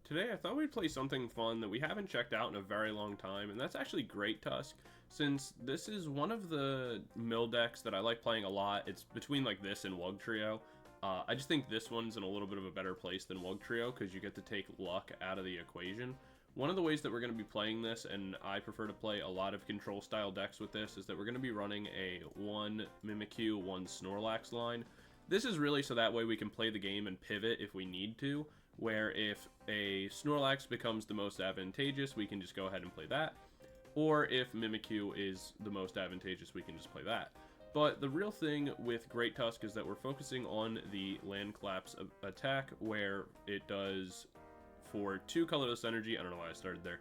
Today I thought we'd play something fun that we haven't checked out in a very long time, and that's actually Great Tusk, since this is one of the mill decks that I like playing a lot. It's between like this and Wugtrio. I just think this one's in a little bit of a better place than Wugtrio, because you get to take luck out of the equation. One of the ways that we're going to be playing this, and I prefer to play a lot of control style decks with this, is that we're going to be running a 1 Mimikyu, 1 Snorlax line. This is really so that way we can play the game and pivot if we need to, where if a Snorlax becomes the most advantageous, we can just go ahead and play that. Or if Mimikyu is the most advantageous, we can just play that. But the real thing with Great Tusk is that we're focusing on the land collapse attack, where it does for 2 colorless energy. I don't know why I started there.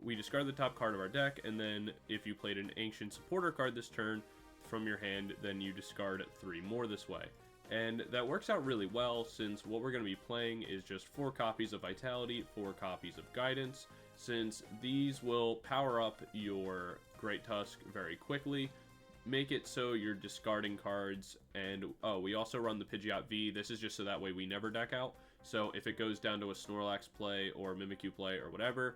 We discard the top card of our deck, and then if you played an Ancient Supporter card this turn from your hand, then you discard 3 more this way. And that works out really well, since what we're going to be playing is just 4 copies of Vitality, 4 copies of Guidance, since these will power up your Great Tusk very quickly, make it so you're discarding cards, and oh, we also run the Pidgeot V. This is just so that way we never deck out, so if it goes down to a Snorlax play or Mimikyu play or whatever,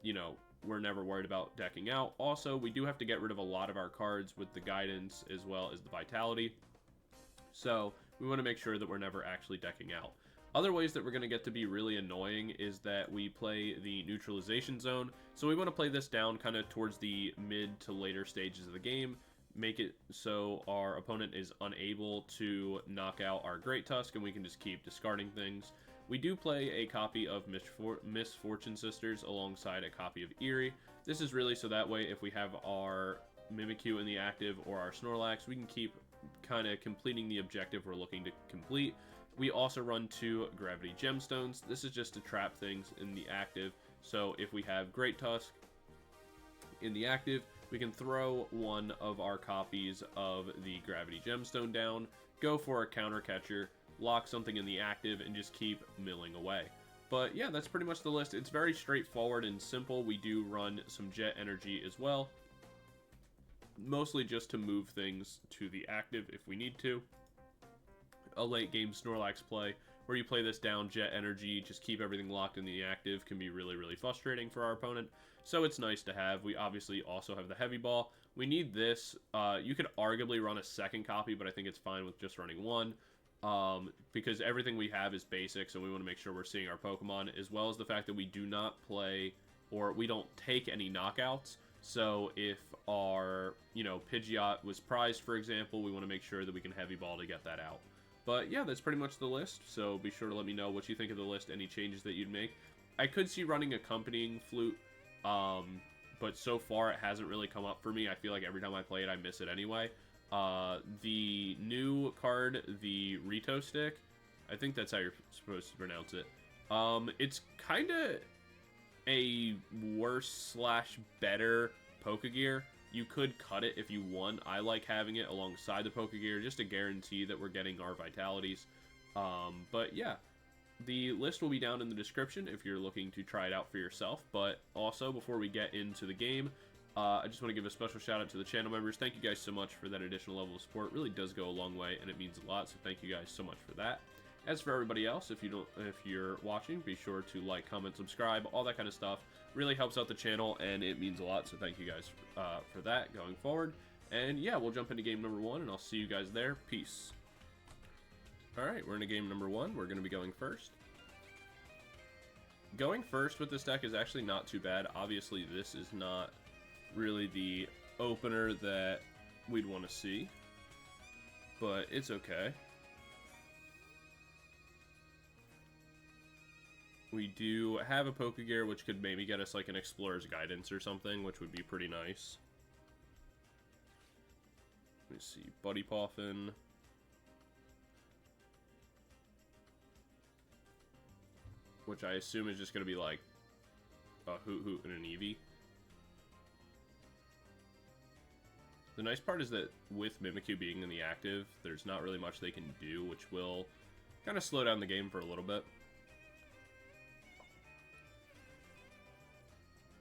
you know, we're never worried about decking out. Also, we do have to get rid of a lot of our cards with the Guidance as well as the Vitality, so we want to make sure that we're never actually decking out. Other ways that we're going to get to be really annoying is that we play the Neutralization Zone. So we want to play this down kind of towards the mid to later stages of the game, make it so our opponent is unable to knock out our Great Tusk, and we can just keep discarding things. We do play a copy of Misfortune Sisters alongside a copy of Eri. This is really so that way if we have our Mimikyu in the active or our Snorlax, we can keep kind of completing the objective we're looking to complete. We also run 2 Gravity Gemstones. This is just to trap things in the active. So if we have Great Tusk in the active, we can throw one of our copies of the Gravity Gemstone down, go for a counter catcher, lock something in the active, and just keep milling away. But yeah, that's pretty much the list. It's very straightforward and simple. We do run some Jet Energy as well, mostly just to move things to the active if we need to. A late game Snorlax play where you play this down, Jet Energy, just keep everything locked in the active, can be really frustrating for our opponent, so it's nice to have. We obviously also have the Heavy Ball. We need this. You could arguably run a second copy, but I think it's fine with just running 1, because everything we have is basic, so we want to make sure we're seeing our Pokemon, as well as the fact that we do not play, or we don't take any knockouts. So if our, Pidgeot was prized, for example, we want to make sure that we can Heavy Ball to get that out. But yeah, that's pretty much the list, so be sure to let me know what you think of the list, any changes that you'd make. I could see running Accompanying Flute, but so far it hasn't really come up for me. I feel like every time I play it, I miss it anyway. The new card, the Roto-Stick, I think that's how you're supposed to pronounce it. It's kind of a worse/better Pokégear. You could cut it if you want. I like having it alongside the Pokégear just to guarantee that we're getting our Vitalities. But yeah, the list will be down in the description if you're looking to try it out for yourself. But also, before we get into the game, I just want to give a special shout out to the channel members. Thank you guys so much for that additional level of support. It really does go a long way, and it means a lot, so thank you guys so much for that. As for everybody else, if you're watching, be sure to like, comment, subscribe, all that kind of stuff. Really helps out the channel, and it means a lot, so thank you guys for that going forward. And yeah, we'll jump into game number 1, and I'll see you guys there. Peace. Alright, we're into game number 1. We're going to be going first. Going first with this deck is actually not too bad. Obviously, this is not really the opener that we'd want to see, but it's okay. We do have a Pokégear, which could maybe get us like an Explorer's Guidance or something, which would be pretty nice. Let me see, Buddy Poffin. Which I assume is just going to be like a Hoot and an Eevee. The nice part is that with Mimikyu being in the active, there's not really much they can do, which will kind of slow down the game for a little bit.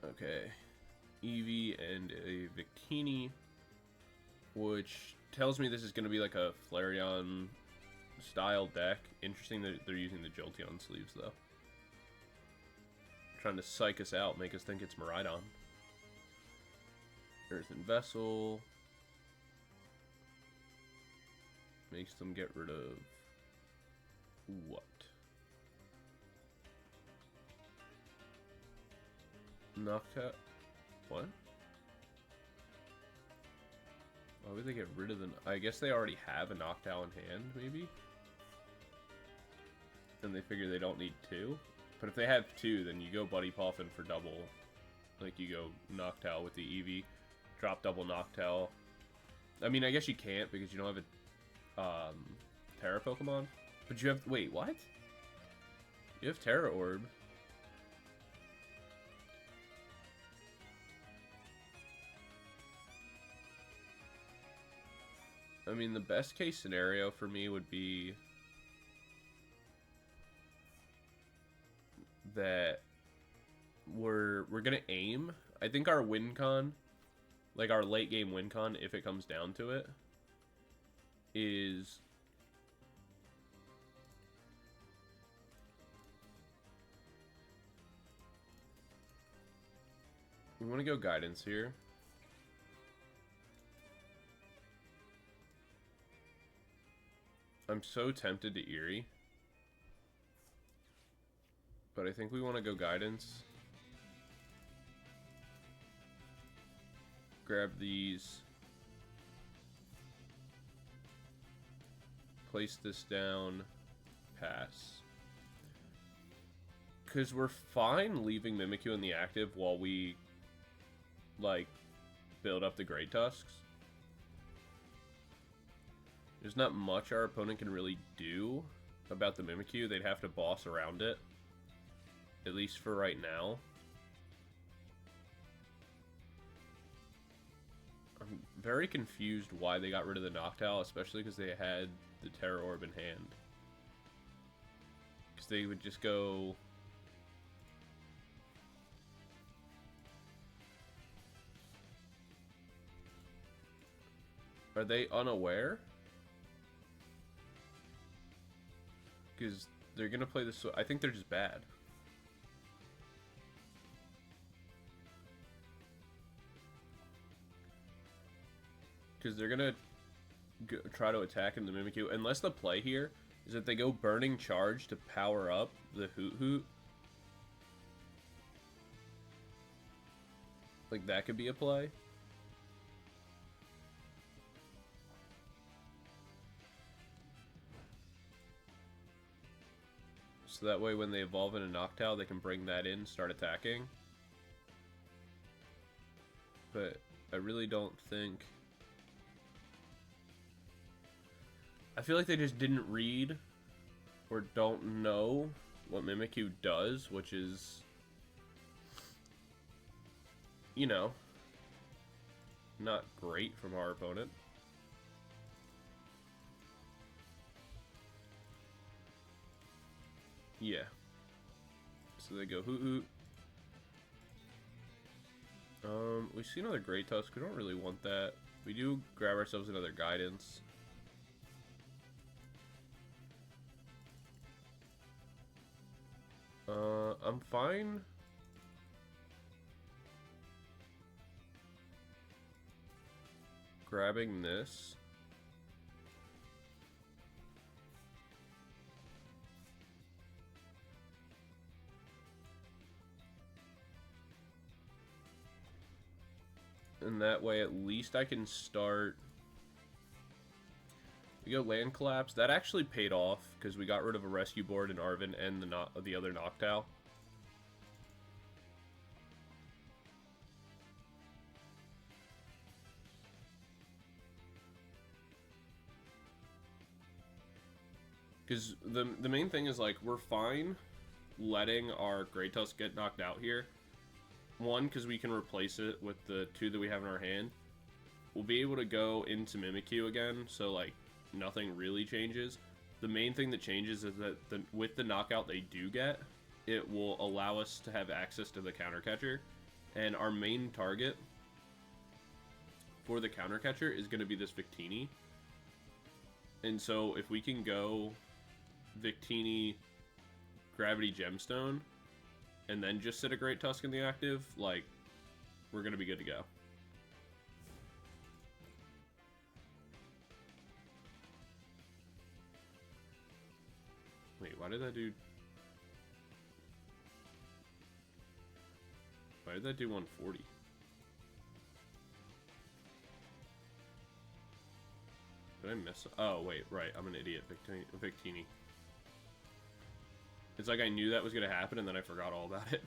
Okay, Eevee and a Victini, which tells me this is going to be like a Flareon style deck. Interesting that they're using the Jolteon sleeves, though. Trying to psych us out, make us think it's Miraidon. Earthen Vessel. Makes them get rid of... what? Noctowl? What? Why would they get rid of the... I guess they already have a Noctowl in hand, maybe? And they figure they don't need two? But if they have two, then you go Buddy Puffin for double. Like, you go Noctowl with the Eevee. Drop double Noctowl. I mean, I guess you can't because you don't have a Terra Pokemon. But you have... wait, what? You have Terra Orb. I mean, the best case scenario for me would be that we're gonna aim. I think our win con, like our late game win con, if it comes down to it, is we want to go guidance here. I'm so tempted to Eri, but I think we want to go guidance. Grab these. Place this down. Pass. Because we're fine leaving Mimikyu in the active while we, like, build up the Great Tusks. There's not much our opponent can really do about the Mimikyu. They'd have to boss around it. At least for right now. I'm very confused why they got rid of the Noctowl, especially because they had the Terra Orb in hand. Because they would just go... Are they unaware? Because they're going to play this... I think they're just bad. Because they're going to try to attack in the Mimikyu. Unless the play here is that they go Burning Charge to power up the Hoot Hoot. Like, that could be a play. So that way when they evolve in a Noctowl, they can bring that in, start attacking. But I really don't think... I feel like they just didn't read or don't know what Mimikyu does, which is, you know, not great from our opponent. Yeah. So they go Hoot Hoot. We see another Great Tusk. We don't really want that. We do grab ourselves another Guidance. I'm fine. Grabbing this. And that way at least I can start... We go Land Collapse. That actually paid off because we got rid of a Rescue Board in Arven and the other Noctowl. Because the main thing is, like, we're fine letting our Great Tusk get knocked out here. One, because we can replace it with the two that we have in our hand. We'll be able to go into Mimikyu again, so, like, nothing really changes. The main thing that changes is that with the knockout they do get, it will allow us to have access to the counter catcher. And our main target for the counter catcher is going to be this Victini. And so if we can go Victini Gravity Gemstone, and then just sit a Great Tusk in the active, like, we're gonna be good to go. Wait, why did that do 140? Did I miss? Oh, wait, right. I'm an idiot, Victini. It's like I knew that was going to happen, and then I forgot all about it.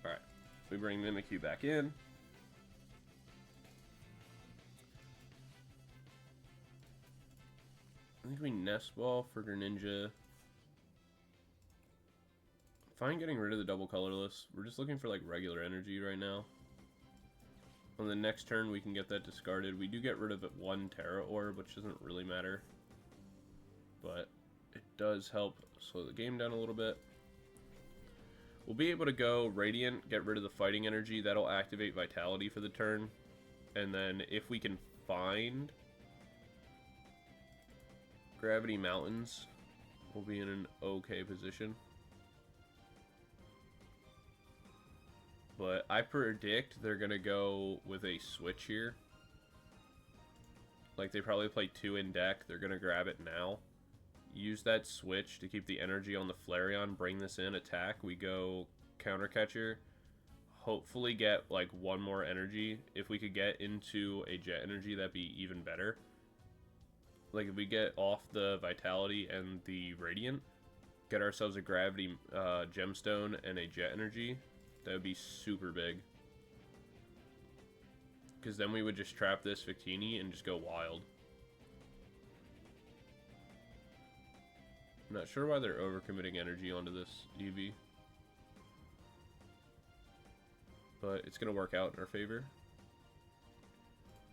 Alright. We bring Mimikyu back in. I think we Nest Ball for Greninja. Fine getting rid of the double colorless. We're just looking for, like, regular energy right now. On the next turn, we can get that discarded. We do get rid of it 1 Terra Orb, which doesn't really matter. But it does help slow the game down a little bit. We'll be able to go Radiant, get rid of the fighting energy. That'll activate Vitality for the turn. And then if we can find Gravity Mountains, we'll be in an okay position. But I predict they're going to go with a switch here. Like, they probably play 2 in deck. They're going to grab it now. Use that switch to keep the energy on the Flareon. Bring this in. Attack. We go Counter Catcher. Hopefully get, like, 1 more energy. If we could get into a Jet Energy, that'd be even better. Like, if we get off the Vitality and the Radiant, get ourselves a Gravity Gemstone and a Jet Energy, that would be super big. Because then we would just trap this Victini and just go wild. I'm not sure why they're overcommitting energy onto this EV. But it's going to work out in our favor.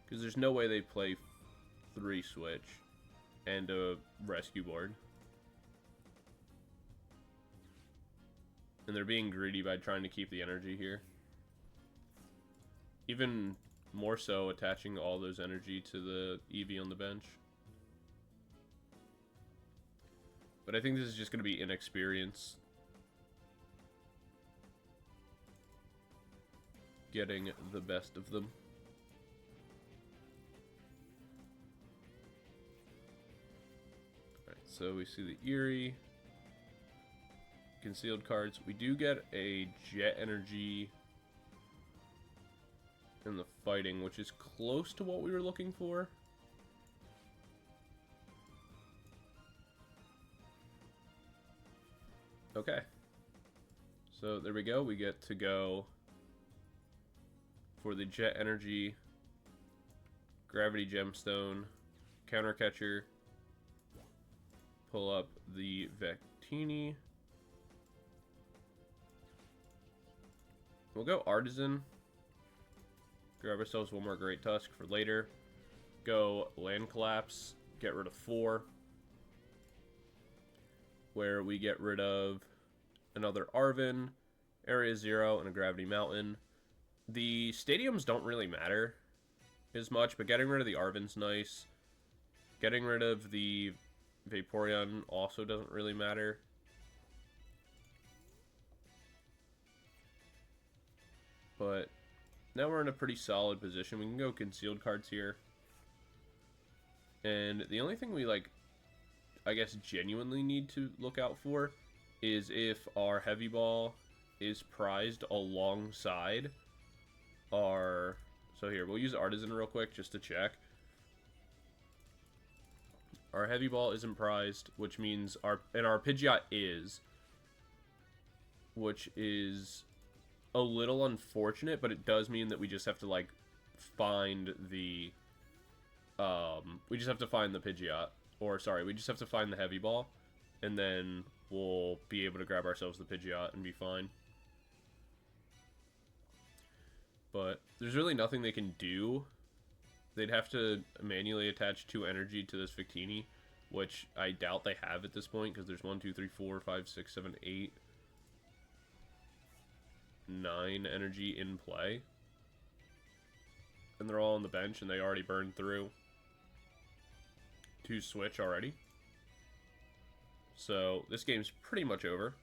Because there's no way they play 3 switch and a rescue board. And they're being greedy by trying to keep the energy here. Even more so attaching all those energy to the EV on the bench. But I think this is just going to be inexperience. Getting the best of them. Alright, so we see the Eri. Concealed cards. We do get a Jet Energy in the fighting, which is close to what we were looking for. Okay. So there we go. We get to go for the Jet Energy, Gravity Gemstone, Counter Catcher, pull up the Victini. We'll go Artazon. Grab ourselves 1 more Great Tusk for later. Go Land Collapse. Get rid of 4. Where we get rid of another Arven, Area 0, and a Gravity Mountain. The stadiums don't really matter as much, but getting rid of the Arven's nice. Getting rid of the Vaporeon also doesn't really matter. But now we're in a pretty solid position. We can go concealed cards here. And the only thing we, like, I guess genuinely need to look out for is if our heavy ball is prized alongside our... So here, we'll use Artazon real quick just to check. Our heavy ball isn't prized, which means our Pidgeot is, which is a little unfortunate, but it does mean that we just have to, like, find the we just have to find the Pidgeot, or sorry, we just have to find the heavy ball, and then we'll be able to grab ourselves the Pidgeot and be fine. But there's really nothing they can do. They'd have to manually attach 2 energy to this Victini, which I doubt they have at this point, because there's 1, 2, 3, 4, 5, 6, 7, 8, 9 energy in play. And they're all on the bench, and they already burned through 2 switch already. So this game's pretty much over.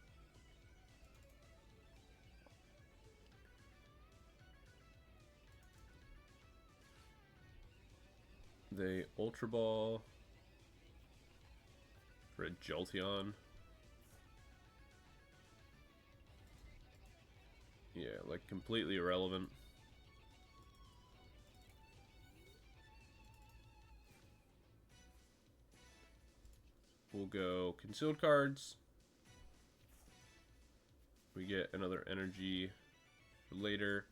They Ultra Ball for a Jolteon. Yeah, like completely irrelevant. We'll go concealed cards. We get another energy later.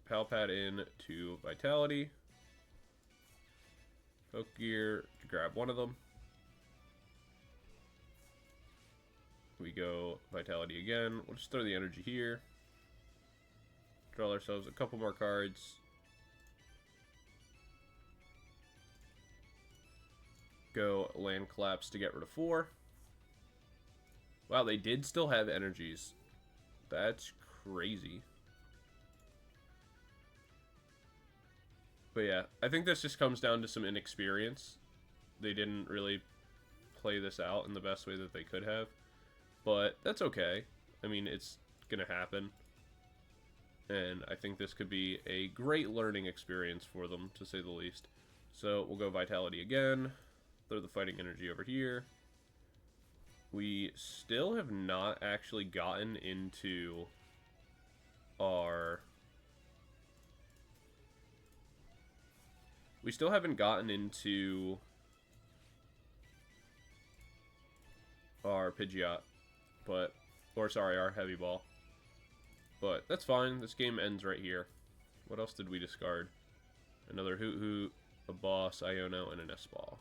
Pal Pad in to Vitality. Pokégear to grab one of them. We go Vitality again. We'll just throw the energy here. Draw ourselves a couple more cards. Go Land Collapse to get rid of 4. Wow, they did still have energies. That's crazy. But yeah, I think this just comes down to some inexperience. They didn't really play this out in the best way that they could have. But that's okay. I mean, it's going to happen. And I think this could be a great learning experience for them, to say the least. So we'll go Vitality again. Throw the Fighting Energy over here. We still have not actually gotten into our... We still haven't gotten into our Pidgeot, but... Or, sorry, our Heavy Ball. But that's fine. This game ends right here. What else did we discard? Another Hoot Hoot, a Boss, Iono, and a Nest Ball.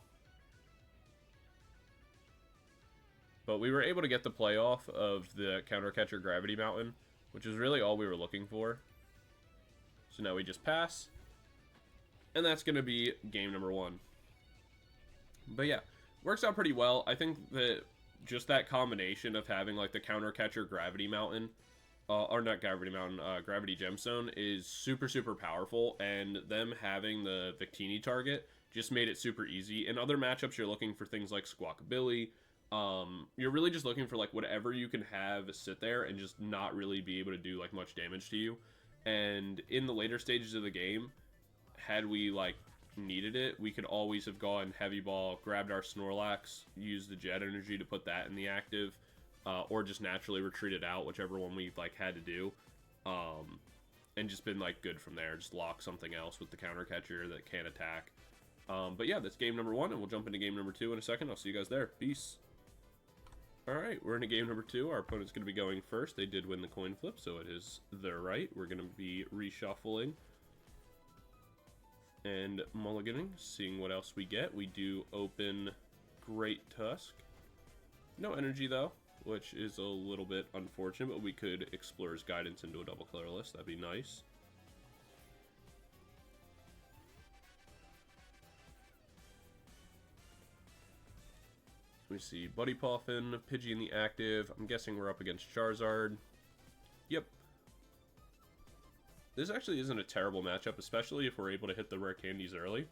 But we were able to get the playoff of the Counter Catcher Gravity Mountain, which is really all we were looking for. So now we just pass. And that's going to be game number 1. But yeah, works out pretty well. I think that just that combination of having like the Counter Catcher Gravity Mountain, or not Gravity Mountain, Gravity Gemstone is super, super powerful. And them having the Victini target just made it super easy. In other matchups, you're looking for things like Squawkabilly. You're really just looking for like whatever you can have sit there and just not really be able to do like much damage to you. And in the later stages of the game, had we like needed it, we could always have gone Heavy Ball, grabbed our Snorlax, used the Jet Energy to put that in the active, or just naturally retreated out, whichever one we like had to do, and just been like good from there. Just lock something else with the Counter Catcher that can't attack. But yeah, that's game number 1, and we'll jump into game number 2 in a second. I'll see you guys there. Peace. Alright, we're into game number 2. Our opponent's going to be going first. They did win the coin flip, so it is their right. We're going to be reshuffling and mulliganing, seeing what else we get. We do open Great Tusk. No energy, though, which is a little bit unfortunate, but we could Explorer's Guidance into a double colorless. That'd be nice. We see Buddy Poffin, Pidgey in the active. I'm guessing we're up against Charizard. Yep. This actually isn't a terrible matchup, especially if we're able to hit the rare candies early.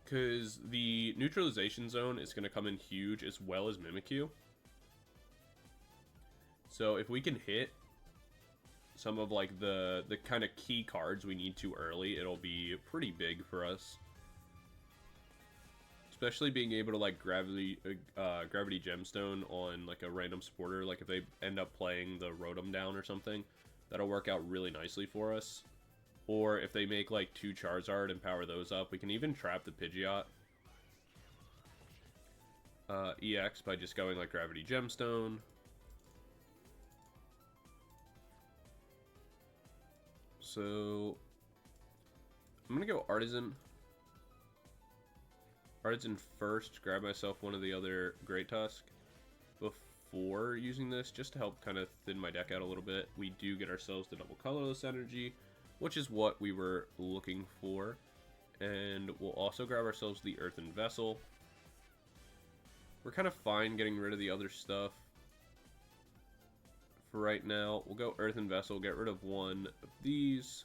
Because the Neutralization Zone is going to come in huge, as well as Mimikyu. So if we can hit some of like the kind of key cards we need to early, it'll be pretty big for us. Especially being able to like Gravity Gemstone on like a random supporter. Like if they end up playing the Rotom down or something, that'll work out really nicely for us. Or if they make like 2 Charizard and power those up, we can even trap the Pidgeot EX by just going like Gravity Gemstone. So I'm gonna go Artazon first, grab myself one of the other Great Tusk before using this, just to help kind of thin my deck out a little bit. We do get ourselves the double colorless energy, which is what we were looking for. And we'll also grab ourselves the Earthen Vessel. We're kind of fine getting rid of the other stuff for right now. We'll go Earthen Vessel, get rid of one of these.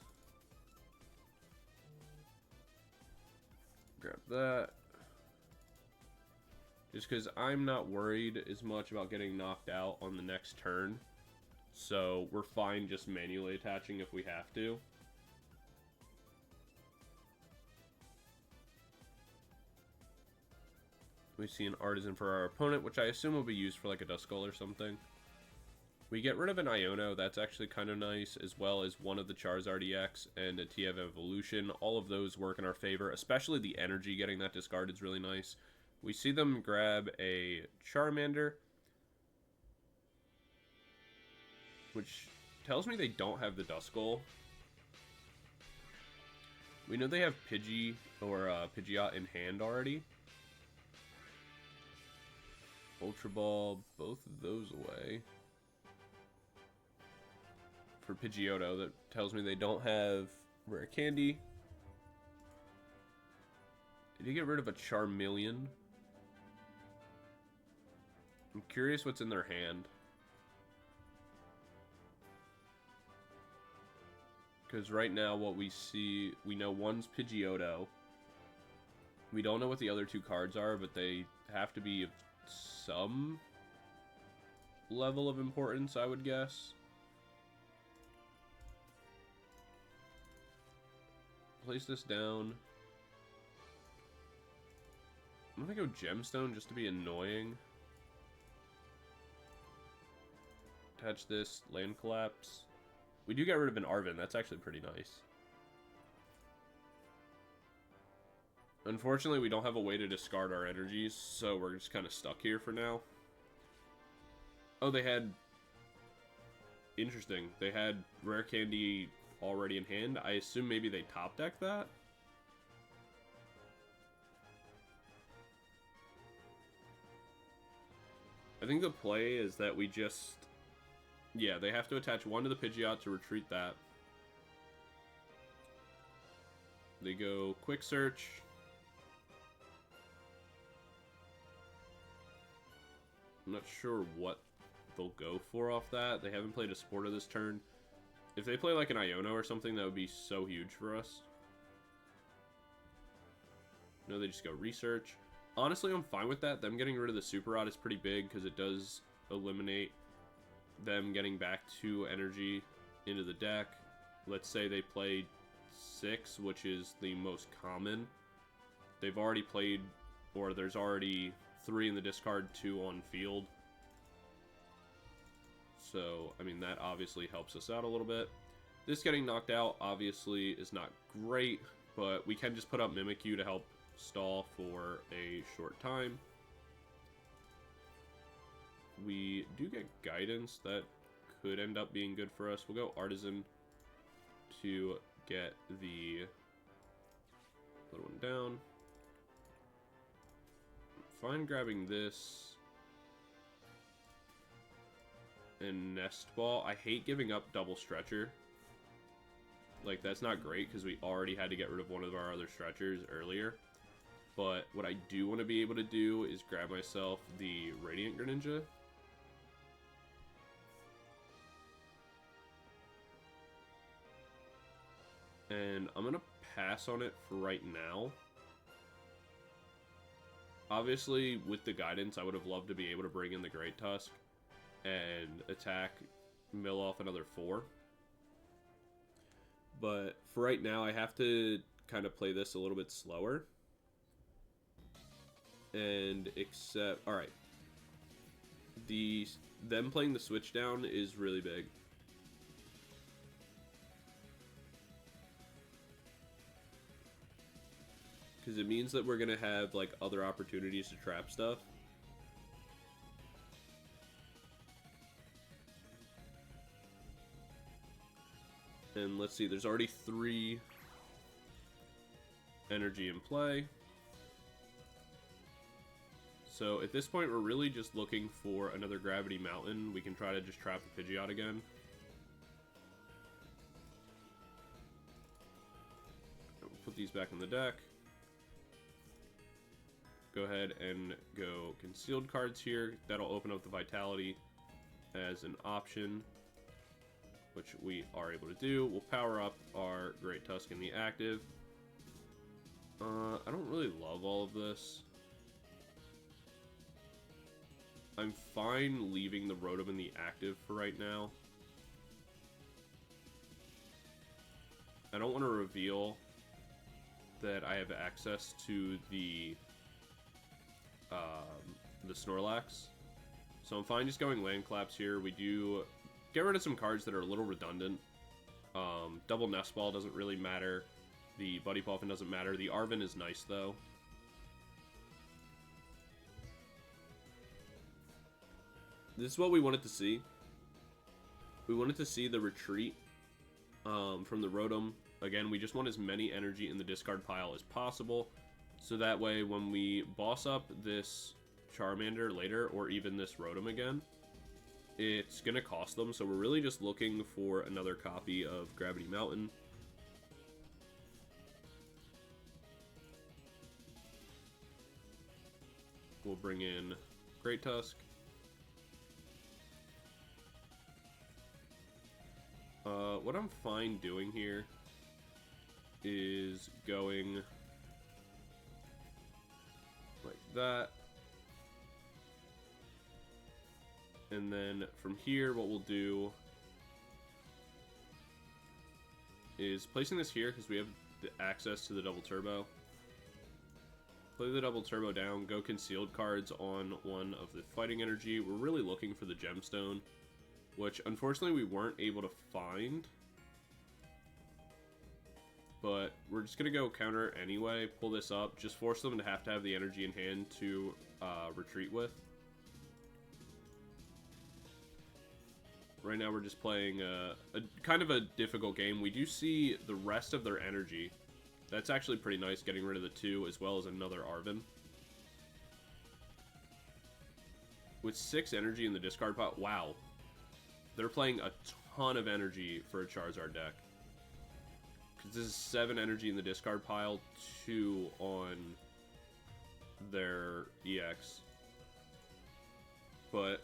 that. Just because I'm not worried as much about getting knocked out on the next turn. So we're fine just manually attaching if we have to. We see an Artazon for our opponent, which I assume will be used for like a Duskull or something. We get rid of an Iono, that's actually kind of nice, as well as one of the Charizard EX and a TF Evolution. All of those work in our favor, especially the energy getting that discarded is really nice. We see them grab a Charmander, which tells me they don't have the Duskull. We know they have Pidgey or Pidgeot in hand already. Ultra Ball, both of those away. For Pidgeotto, that tells me they don't have Rare Candy. Did he get rid of a Charmeleon? I'm curious what's in their hand. Because right now what we see, we know one's Pidgeotto. We don't know what the other two cards are, but they have to be of some level of importance, I would guess. Place this down. I'm gonna go Gemstone just to be annoying. Attach this, Land Collapse. We do get rid of an Arven, that's actually pretty nice. Unfortunately, we don't have a way to discard our energies, so we're just kind of stuck here for now. Oh, they had... Interesting. They had Rare Candy already in hand. I assume maybe they top decked that? I think the play is that we just... Yeah, they have to attach one to the Pidgeot to retreat that. They go Quick Search. I'm not sure what they'll go for off that. They haven't played a Sporter this turn. If they play like an Iono or something, that would be so huge for us. No, they just go Research. Honestly, I'm fine with that. Them getting rid of the Super Rod is pretty big because it does eliminate them getting back 2 energy into the deck. Let's say they played 6, which is the most common. They've already played, or there's already 3 in the discard, 2 on field. So, I mean, that obviously helps us out a little bit. This getting knocked out, obviously, is not great, but we can just put up Mimikyu to help stall for a short time. We do get Guidance. That could end up being good for us. We'll go Artazon to get the little one down. Fine grabbing this. And Nest Ball. I hate giving up Double Stretcher. Like, that's not great because we already had to get rid of one of our other Stretchers earlier. But what I do want to be able to do is grab myself the Radiant Greninja. And I'm going to pass on it for right now. Obviously, with the Guidance, I would have loved to be able to bring in the Great Tusk and attack, mill off another 4. But for right now, I have to kind of play this a little bit slower. And accept... Alright. Them playing the switch down is really big. Because it means that we're going to have, like, other opportunities to trap stuff. And let's see, there's already 3 energy in play. So at this point, we're really just looking for another Gravity Mountain. We can try to just trap the Pidgeot again. Put these back in the deck. Go ahead and go Concealed cards here. That'll open up the Vitality as an option, which we are able to do. We'll power up our Great Tusk in the active. I don't really love all of this. I'm fine leaving the Rotom in the active for right now. I don't want to reveal that I have access to the Snorlax. So I'm fine just going Land Claps here. We do get rid of some cards that are a little redundant. Double Nest Ball doesn't really matter. The Buddy Puffin doesn't matter. The Arven is nice, though. This is what we wanted to see. We wanted to see the retreat from the Rotom. Again, we just want as many energy in the discard pile as possible. So that way, when we boss up this Charmander later, or even this Rotom again, it's going to cost them. So we're really just looking for another copy of Gravity Mountain. We'll bring in Great Tusk. What I'm fine doing here is going like that. And then from here, what we'll do is placing this here because we have the access to the double turbo. Play the double turbo down, go concealed cards on one of the fighting energy. We're really looking for the gemstone, which unfortunately we weren't able to find. But we're just going to go counter anyway, pull this up, just force them to have the energy in hand to retreat with. Right now we're just playing a kind of a difficult game. We do see the rest of their energy. That's actually pretty nice, getting rid of the 2 as well as another Arven. With 6 energy in the discard pile, wow. They're playing a ton of energy for a Charizard deck. Because this is 7 energy in the discard pile, 2 on their EX. But,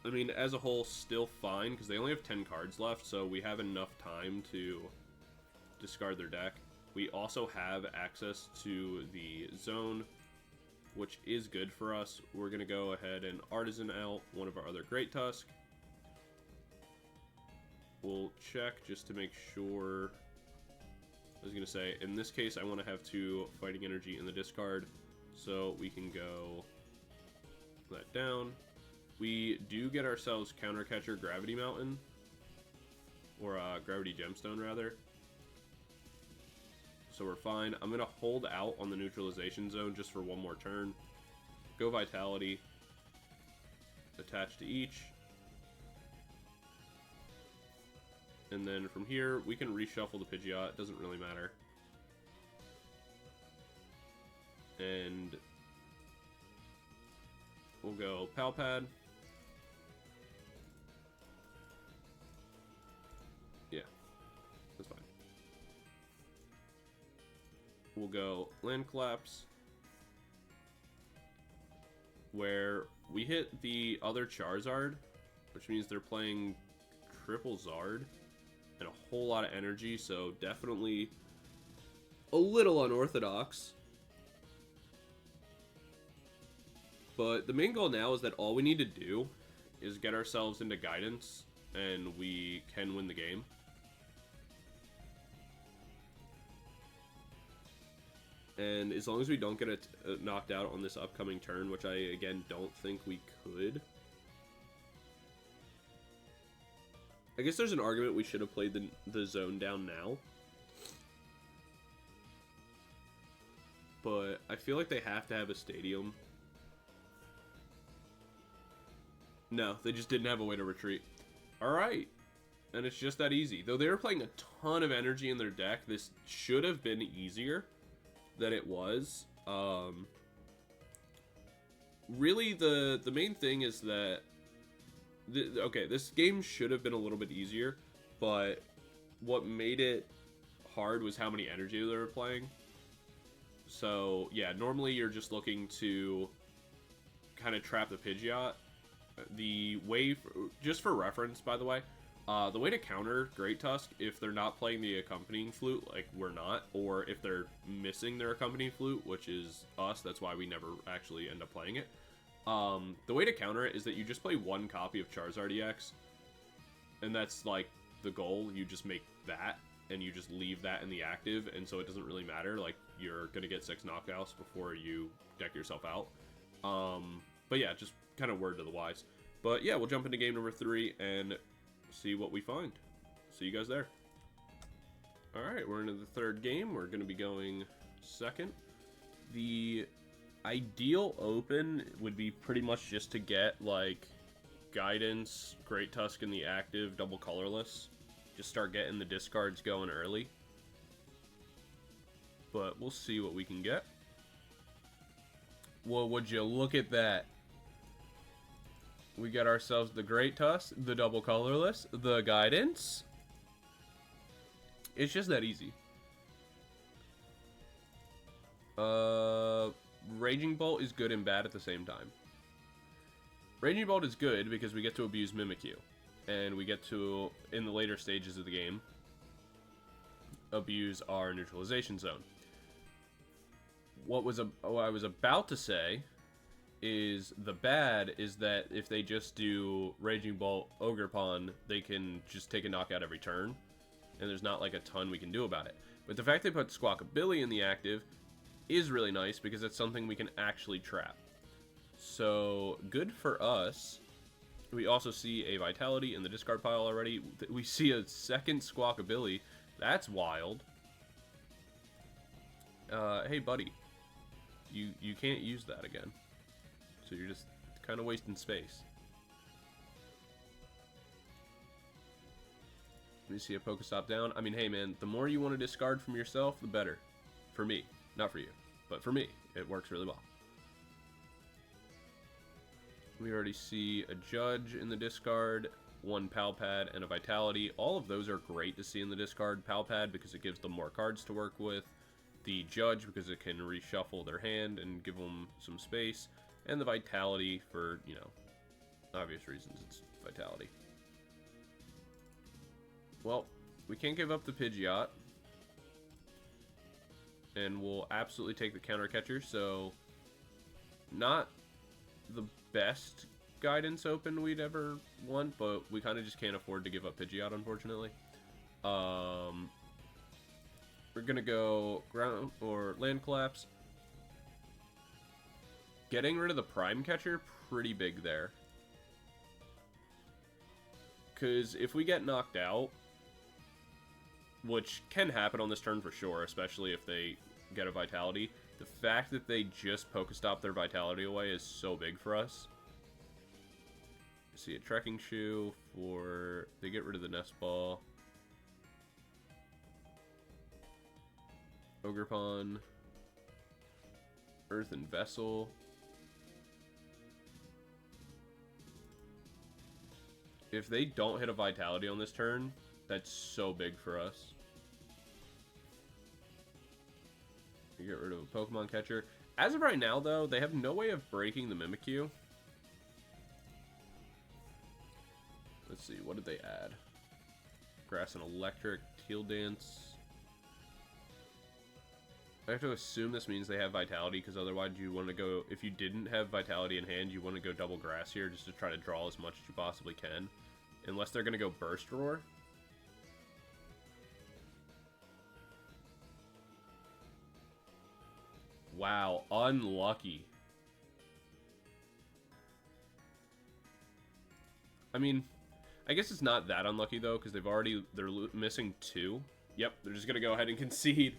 I mean, as a whole, still fine, because they only have 10 cards left, so we have enough time to discard their deck. We also have access to the zone, which is good for us. We're going to go ahead and Artazon out one of our other Great Tusk. We'll check just to make sure. I was going to say, in this case, I want to have 2 fighting energy in the discard, so we can go that down. We do get ourselves Counter Catcher Gravity Mountain, or Gravity Gemstone, rather. So we're fine. I'm going to hold out on the Neutralization Zone just for one more turn. Go Vitality. Attach to each. And then from here, we can reshuffle the Pidgeot. It doesn't really matter. And we'll go Pal Pad. Yeah, that's fine. We'll go Land Collapse, where we hit the other Charizard, which means they're playing triple Zard and a whole lot of energy, so definitely a little unorthodox. But the main goal now is that all we need to do is get ourselves into guidance, and we can win the game. And as long as we don't get it knocked out on this upcoming turn, which I, again, don't think we could. I guess there's an argument we should have played the zone down now. But I feel like they have to have a stadium. No, they just didn't have a way to retreat. Alright. And it's just that easy. Though they were playing a ton of energy in their deck, this should have been easier than it was. Really, the main thing is that okay, this game should have been a little bit easier, but what made it hard was how many energy they were playing. So yeah, normally you're just looking to kind of trap the Pidgeot. The way, just for reference, by the way, The way to counter Great Tusk, if they're not playing the accompanying flute, like we're not, or if they're missing their accompanying flute, which is us, that's why we never actually end up playing it. The way to counter it is that you just play one copy of Charizard EX, and that's like the goal. You just make that, and you just leave that in the active, and so it doesn't really matter. Like, you're gonna get 6 knockouts before you deck yourself out. But yeah, just kind of word to the wise. But yeah, we'll jump into game number 3 and see what we find. See you guys there. Alright, we're into the 3rd game. We're going to be going 2nd. The ideal open would be pretty much just to get, like, Guidance, Great Tusk in the active, double colorless. Just start getting the discards going early. But we'll see what we can get. Well, would you look at that? We got ourselves the Great Tusk, the double colorless, the Guidance. It's just that easy. Raging Bolt is good and bad at the same time. Raging Bolt is good because we get to abuse Mimikyu. And we get to, in the later stages of the game, abuse our Neutralization Zone. What I was about to say is the bad is that if they just do Raging Bolt Ogerpon, they can just take a knockout every turn, and there's not like a ton we can do about it. But the fact they put Squawkabilly in the active is really nice because it's something we can actually trap. So good for us. We also see a Vitality in the discard pile already. We see a second Squawkabilly. That's wild. Hey buddy, you can't use that again. So you're just kind of wasting space. Let me see a Pokestop down. I mean, hey man, the more you want to discard from yourself, the better. For me. Not for you. But for me, it works really well. We already see a Judge in the discard, 1 Pal Pad, and a Vitality. All of those are great to see in the discard. Pal Pad because it gives them more cards to work with. The Judge because it can reshuffle their hand and give them some space. And the Vitality for, you know, obvious reasons. It's Vitality. Well, we can't give up the Pidgeot. And we'll absolutely take the counter catcher. So, not the best Guidance open we'd ever want, but we kind of just can't afford to give up Pidgeot, unfortunately. We're gonna go ground or land collapse. Getting rid of the Prime Catcher, pretty big there. Because if we get knocked out, which can happen on this turn for sure, especially if they get a Vitality, the fact that they just Pokestop their Vitality away is so big for us. See a Trekking Shoe for... They get rid of the Nest Ball. Ogerpon. Earthen Vessel. If they don't hit a Vitality on this turn, that's so big for us. We get rid of a Pokemon catcher. As of right now, though, they have no way of breaking the Mimikyu. Let's see, what did they add? Grass and Electric, Teal Dance. I have to assume this means they have Vitality, because otherwise you want to go... If you didn't have Vitality in hand, you want to go double Grass here just to try to draw as much as you possibly can. Unless they're going to go Burst Roar. Wow, unlucky. I mean, I guess it's not that unlucky, though, because they're missing 2. Yep, they're just going to go ahead and concede.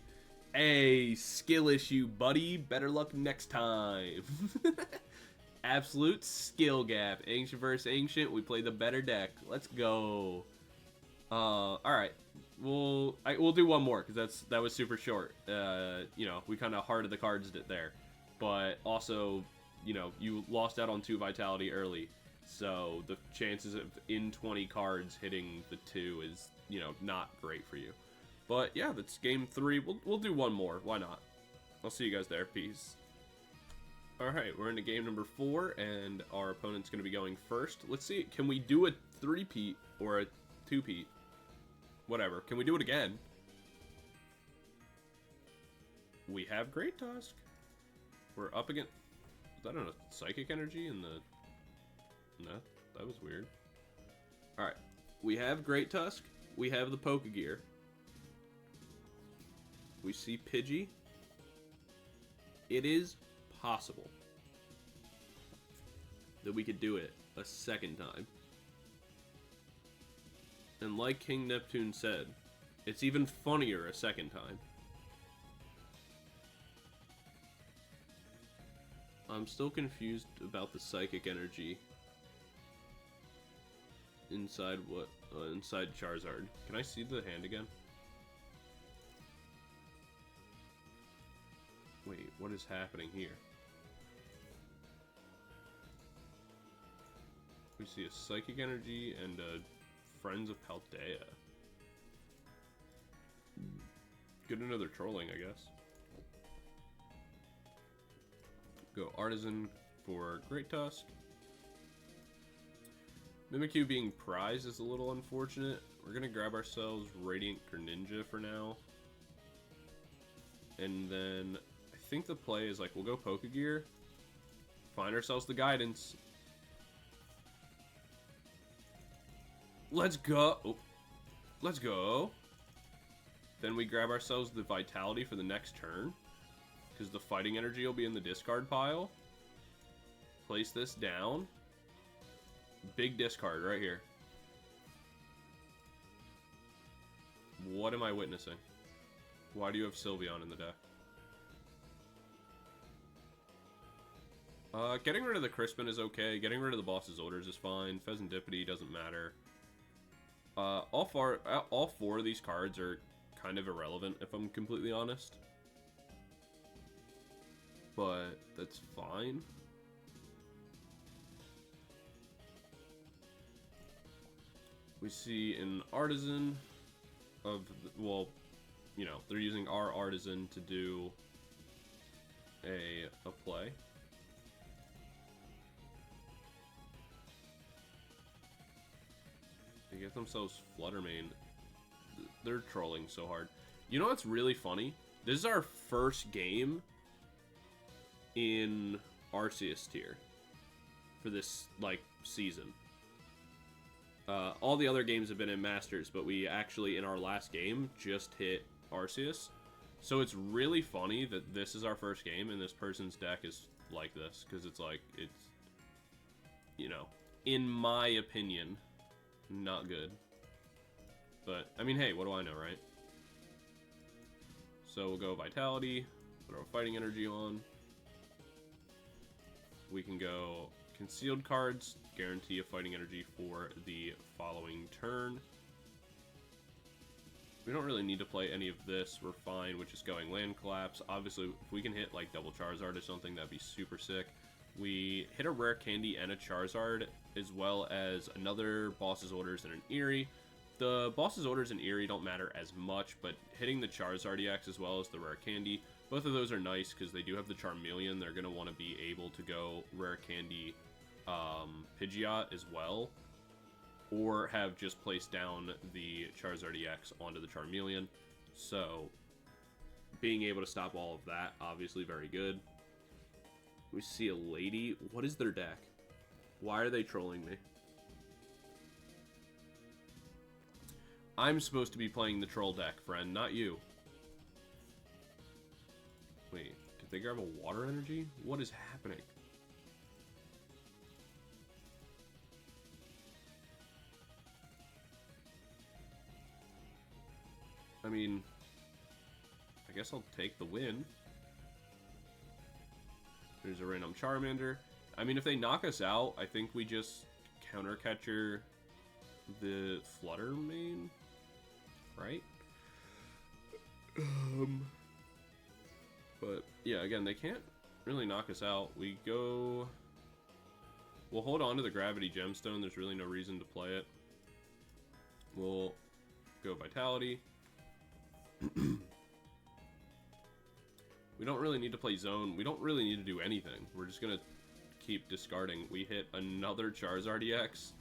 Hey, skill issue, buddy. Better luck next time. Absolute skill gap. Ancient versus Ancient. We play the better deck. Let's go. Alright. We'll do one more, because that was super short. You know, we kind of hearted the cards there. But also, you know, you lost out on 2 Vitality early. So the chances of in 20 cards hitting the 2 is, you know, not great for you. But yeah, that's game 3. We'll do one more. Why not? I'll see you guys there. Peace. Alright, we're into game number 4, and our opponent's going to be going first. Let's see, can we do a 3-peat or a Two-peat. Whatever. Can we do it again? We have Great Tusk. We're up against... Is that a Psychic Energy in the... No, that was weird. Alright. We have Great Tusk. We have the Pokégear. We see Pidgey. It is possible that we could do it a second time. And like King Neptune said, it's even funnier a second time. I'm still confused about the Psychic Energy inside what? Inside Charizard. Can I see the hand again? Wait, what is happening here? We see a Psychic Energy and a Friends of Paldea. Good another trolling, I guess. Go Artazon for Great Tusk. Mimikyu being prized is a little unfortunate. We're gonna grab ourselves Radiant Greninja for now. And then I think the play is like we'll go Pokégear. Find ourselves the guidance. Let's go. Oh, let's go. Then we grab ourselves the Vitality for the next turn. Because the Fighting Energy will be in the discard pile. Place this down. Big discard right here. What am I witnessing? Why do you have Sylveon in the deck? Getting rid of the Crispin is okay. Getting rid of the Boss's Orders is fine. Pheasantipity doesn't matter. All four of these cards are kind of irrelevant, if I'm completely honest. But that's fine. We see an Artazon of, well, you know, they're using our Artazon to do a play. They get themselves Fluttermane. They're trolling so hard. You know what's really funny? This is our first game in Arceus tier for this, like, season. All the other games have been in Masters, but we actually, in our last game, just hit Arceus. So it's really funny that this is our first game and this person's deck is like this. Because it's like, it's, you know, in my opinion, not good. But, I mean, hey, what do I know, right? So we'll go Vitality, put our Fighting Energy on. We can go Concealed cards, guarantee a Fighting Energy for the following turn. We don't really need to play any of this. We're fine with just going Land Collapse. Obviously, if we can hit like double Charizard or something, that'd be super sick. We hit a Rare Candy and a Charizard, as well as another Boss's Orders and an Eri. The Boss's Orders and Eri don't matter as much, but hitting the Charizard EX as well as the Rare Candy, both of those are nice because they do have the Charmeleon. They're going to want to be able to go Rare Candy Pidgeot as well, or have just placed down the Charizard EX onto the Charmeleon. So being able to stop all of that, obviously very good. We see a lady. What is their deck? Why are they trolling me? I'm supposed to be playing the troll deck, friend, not you. Wait, did they grab a Water Energy? What is happening? I mean, I guess I'll take the win. There's a random Charmander. I mean, if they knock us out, I think we just counter catcher the Fluttermane, right? But yeah, again, they can't really knock us out. We go. We'll hold on to the Gravity Gemstone. There's really no reason to play it. We'll go Vitality. We don't really need to play Zone. We don't really need to do anything. We're just gonna keep discarding. We hit another Charizard EX.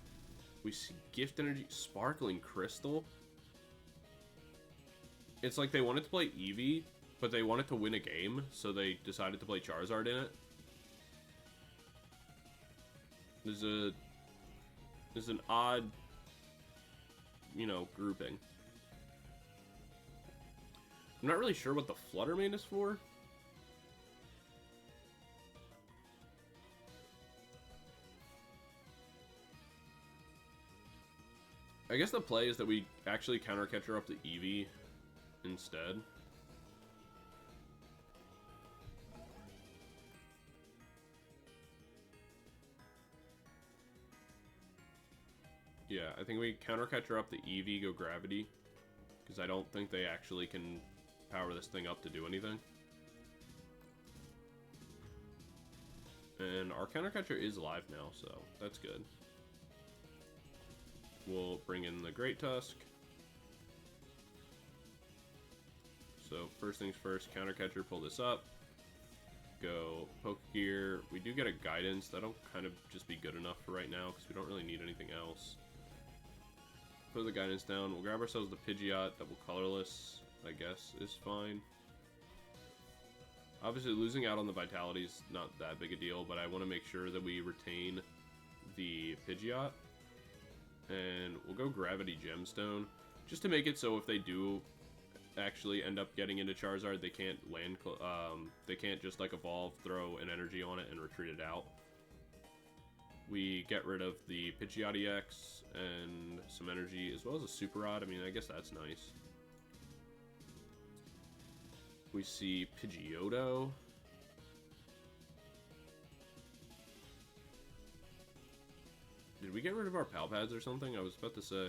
We see Gift Energy, Sparkling Crystal. It's like they wanted to play Eevee, but they wanted to win a game, so they decided to play Charizard in it. There's an odd, you know, grouping. I'm not really sure what the Flutter Mane is for. I guess the play is that we actually counter catcher up the Eevee instead. Yeah, I think we counter catcher up the Eevee, go Gravity, because I don't think they actually can power this thing up to do anything. And our counter catcher is live now, so that's good. We'll bring in the Great Tusk. So first things first, counter catcher, pull this up. Go Pokégear. We do get a guidance. That'll kind of just be good enough for right now because we don't really need anything else. Put the guidance down. We'll grab ourselves the Pidgeot. Double colorless, I guess, is fine. Obviously, losing out on the Vitality is not that big a deal, but I want to make sure that we retain the Pidgeot. And we'll go Gravity Gemstone, just to make it so if they do actually end up getting into Charizard, they can't land, they can't just like evolve, throw an energy on it, and retreat it out. We get rid of the Pidgeot EX and some energy, as well as a Super Rod. I mean, I guess that's nice. We see Pidgeotto. Did we get rid of our Pal Pads or something? I was about to say.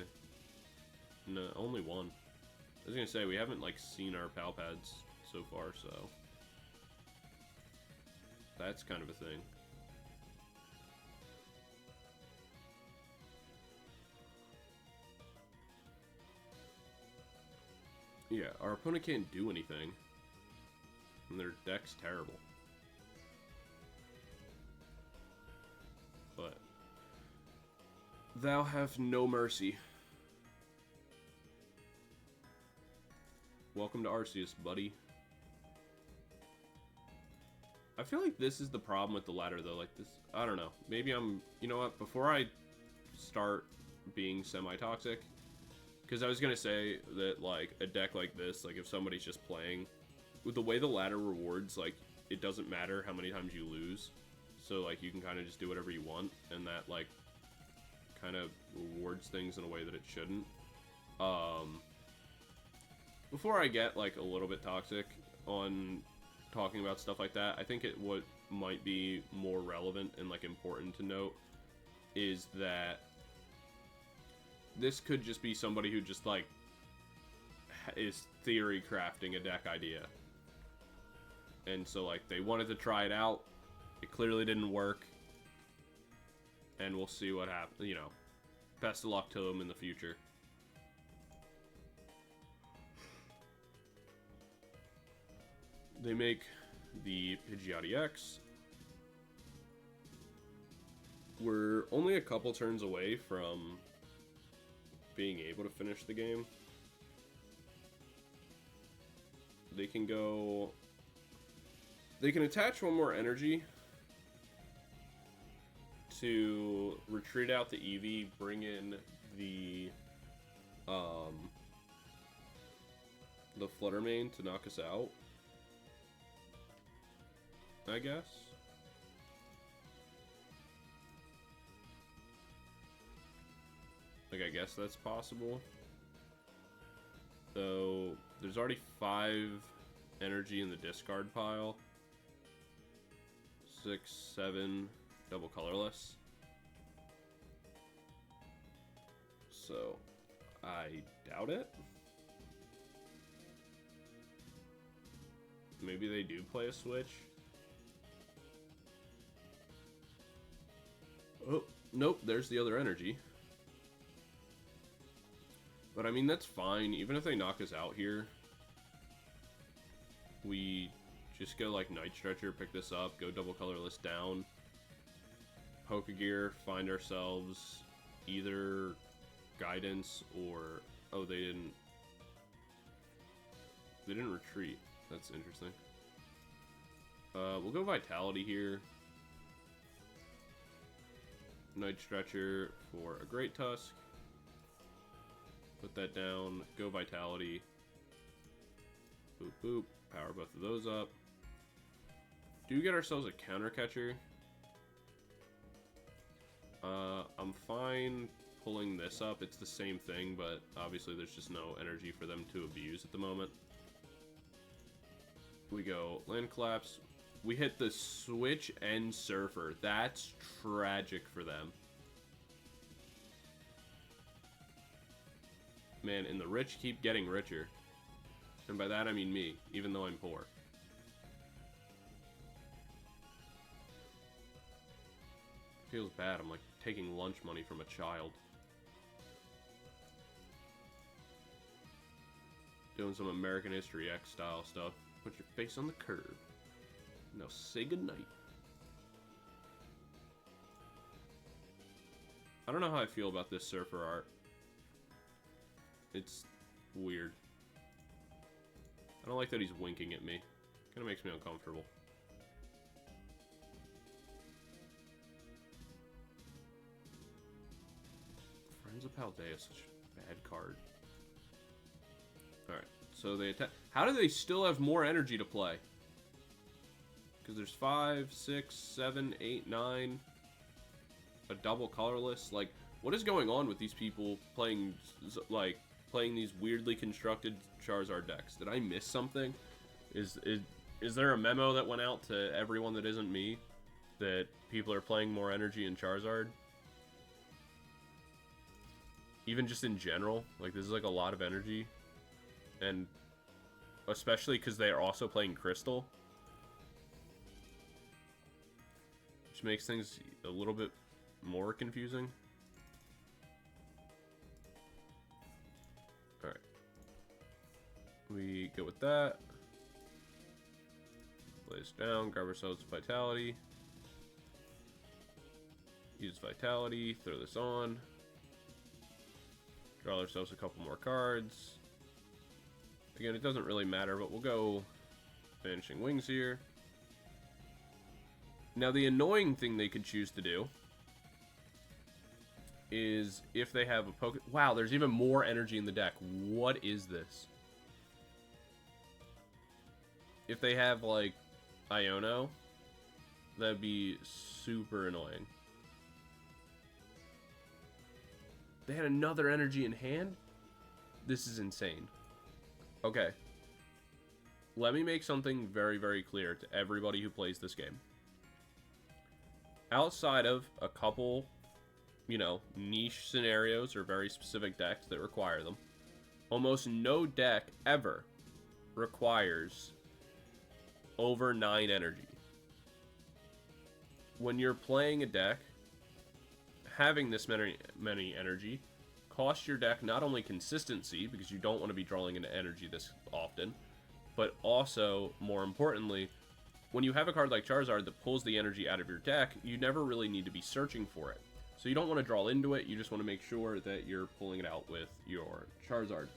No, only one. I was gonna say, we haven't, like, seen our Pal Pads so far, so... that's kind of a thing. Yeah, our opponent can't do anything. And their deck's terrible. But... thou have no mercy. Welcome to Arceus, buddy. I feel like this is the problem with the ladder, though. Like, this... I don't know. Maybe I'm... you know what? Before I start being semi-toxic... because I was going to say that, like, a deck like this, like, if somebody's just playing... with the way the ladder rewards, like, it doesn't matter how many times you lose. So, like, you can kind of just do whatever you want. And that, like... kind of rewards things in a way that it shouldn't. Before I get like a little bit toxic on talking about stuff like that, I think what might be more relevant and like important to note is that this could just be somebody who just like is theory crafting a deck idea, and so like they wanted to try it out. It clearly didn't work. And we'll see what happens, you know. Best of luck to them in the future. They make the Pidgeot EX. We're only a couple turns away from being able to finish the game. They can go... they can attach one more energy to retreat out the Eevee, bring in the Flutter Mane to knock us out, I guess. Like, I guess that's possible. So, there's already 5 energy in the discard pile. 6, 7... double colorless. So, I doubt it. Maybe they do play a switch. Oh, nope, there's the other energy. But I mean, that's fine. Even if they knock us out here, we just go like Night Stretcher, pick this up, go double colorless down. Pokégear, find ourselves either guidance or... Oh, they didn't retreat. That's interesting. We'll go Vitality here. Night Stretcher for a Great Tusk. Put that down. Go Vitality. Boop, boop. Power both of those up. Do get ourselves a Counter Catcher. I'm fine pulling this up. It's the same thing, but obviously there's just no energy for them to abuse at the moment. We go Land Collapse. We hit the Switch and Surfer. That's tragic for them. Man, and the rich keep getting richer. And by that I mean me, even though I'm poor. Feels bad. I'm like taking lunch money from a child. Doing some American History X style stuff. Put your face on the curb. Now say goodnight. I don't know how I feel about this Surfer art. It's weird. I don't like that he's winking at me. Kind of makes me uncomfortable. Friends of Paldea is such a bad card. Alright, so they attack. How do they still have more energy to play? Because there's 5, 6, 7, 8, 9. A double colorless. Like, what is going on with these people playing, like, playing these weirdly constructed Charizard decks? Did I miss something? Is there a memo that went out to everyone that isn't me that people are playing more energy in Charizard? Even just in general, like, this is like a lot of energy, and especially because they are also playing Crystal, which makes things a little bit more confusing. Alright. We go with that. Lay this down, grab ourselves Vitality. Use Vitality, throw this on. Draw ourselves a couple more cards. Again, it doesn't really matter, but we'll go Vanishing Wings here. Now, the annoying thing they could choose to do is if they have a Poke... Wow, there's even more energy in the deck. What is this? If they have, like, Iono, that'd be super annoying. They had another energy in hand? This is insane. Okay. Let me make something very, very clear to everybody who plays this game. Outside of a couple, you know, niche scenarios or very specific decks that require them, almost no deck ever requires over 9 energy. When you're playing a deck, having this many energy costs your deck not only consistency, because you don't want to be drawing into energy this often, but also, more importantly, when you have a card like Charizard that pulls the energy out of your deck, you never really need to be searching for it. So you don't want to draw into it, you just want to make sure that you're pulling it out with your Charizard.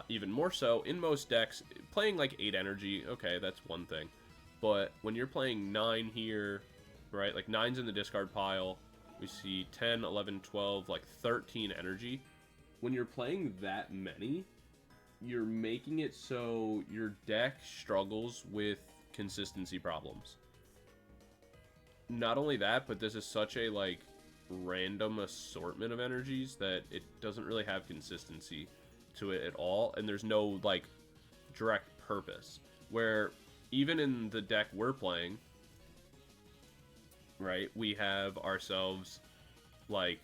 Even more so, in most decks, playing like 8 energy, okay, that's one thing. But when you're playing 9 here, right, like 9's in the discard pile, we see 10, 11, 12, like 13 energy. When you're playing that many, you're making it so your deck struggles with consistency problems. Not only that, but this is such a, like, random assortment of energies that it doesn't really have consistency to it at all, and there's no, like, direct purpose. Where, even in the deck we're playing, right, we have ourselves, like,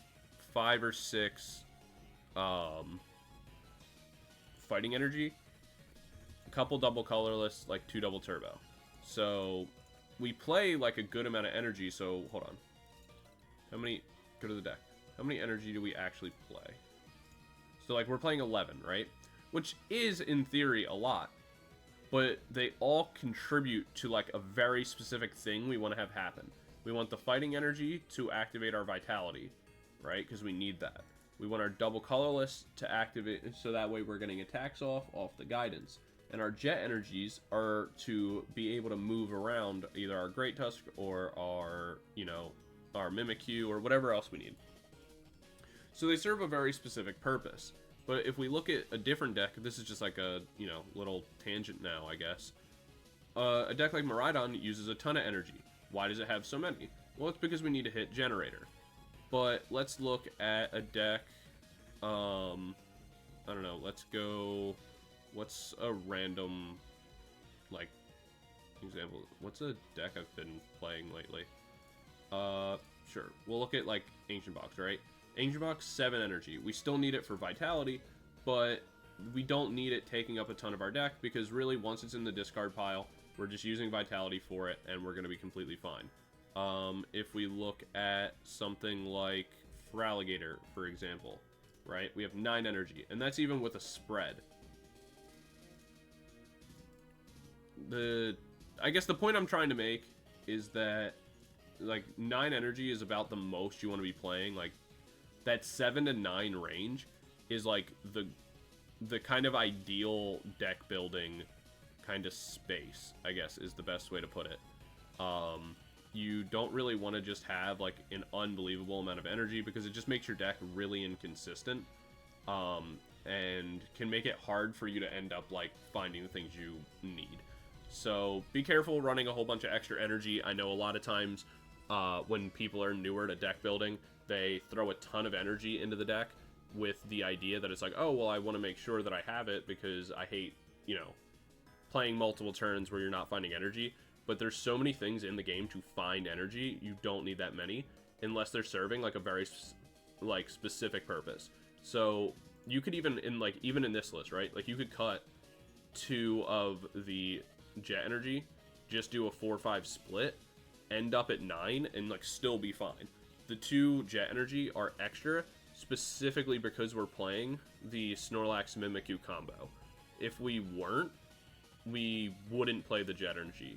5 or 6 fighting energy, a couple double colorless, like 2 double turbo. So we play like a good amount of energy. So hold on, how many, go to the deck, how many energy do we actually play? So like we're playing 11, right, which is in theory a lot, but they all contribute to like a very specific thing we want to have happen. We want the fighting energy to activate our vitality, right? Because we need that. We want our double colorless to activate, so that way we're getting attacks off the guidance. And our jet energies are to be able to move around either our Great Tusk or our, you know, our Mimikyu or whatever else we need. So they serve a very specific purpose. But if we look at a different deck, this is just like a, you know, little tangent now, I guess. A deck like Miraidon uses a ton of energy. Why does it have so many? Well, it's because we need to hit Generator. But let's look at a deck, I don't know, let's go, what's a random, like, example, what's a deck I've been playing lately? Sure, we'll look at, like, Ancient Box, right? Ancient Box, 7 energy. We still need it for Vitality, but we don't need it taking up a ton of our deck, because really, once it's in the discard pile, we're just using Vitality for it, and we're going to be completely fine. If we look at something like Feraligatr, for example, right? We have 9 energy, and that's even with a spread. I guess the point I'm trying to make is that, like, 9 energy is about the most you want to be playing. Like, that 7 to 9 range is, like, the kind of ideal deck building kind of space, I guess, is the best way to put it. You don't really want to just have, like, an unbelievable amount of energy, because it just makes your deck really inconsistent, and can make it hard for you to end up, like, finding the things you need. So be careful running a whole bunch of extra energy. I know a lot of times when people are newer to deck building, they throw a ton of energy into the deck with the idea that it's like, oh, well, I want to make sure that I have it because I hate, you know, playing multiple turns where you're not finding energy. But there's so many things in the game to find energy, you don't need that many, unless they're serving, like, a very, like, specific purpose. So you could even in this list, right? Like, you could cut 2 of the jet energy, just do a 4-5 split, end up at 9, and, like, still be fine. The 2 jet energy are extra, specifically because we're playing the Snorlax Mimikyu combo. If we weren't, we wouldn't play the jet energy.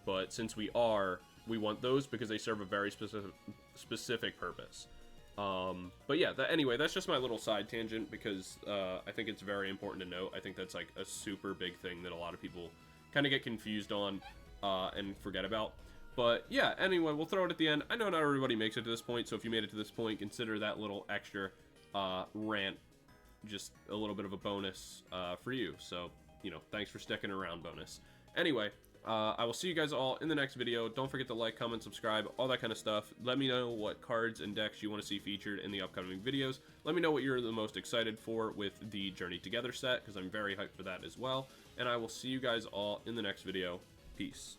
But since we are, we want those because they serve a very specific purpose. But yeah, anyway, that's just my little side tangent, because I think it's very important to note. I think that's, like, a super big thing that a lot of people kind of get confused on and forget about. But yeah, anyway, we'll throw it at the end. I know not everybody makes it to this point, so if you made it to this point, consider that little extra rant just a little bit of a bonus for you. So, you know, thanks for sticking around, bonus. Anyway, I will see you guys all in the next video. Don't forget to like, comment, subscribe, all that kind of stuff. Let me know what cards and decks you want to see featured in the upcoming videos. Let me know what you're the most excited for with the Journey Together set, because I'm very hyped for that as well. And I will see you guys all in the next video. Peace.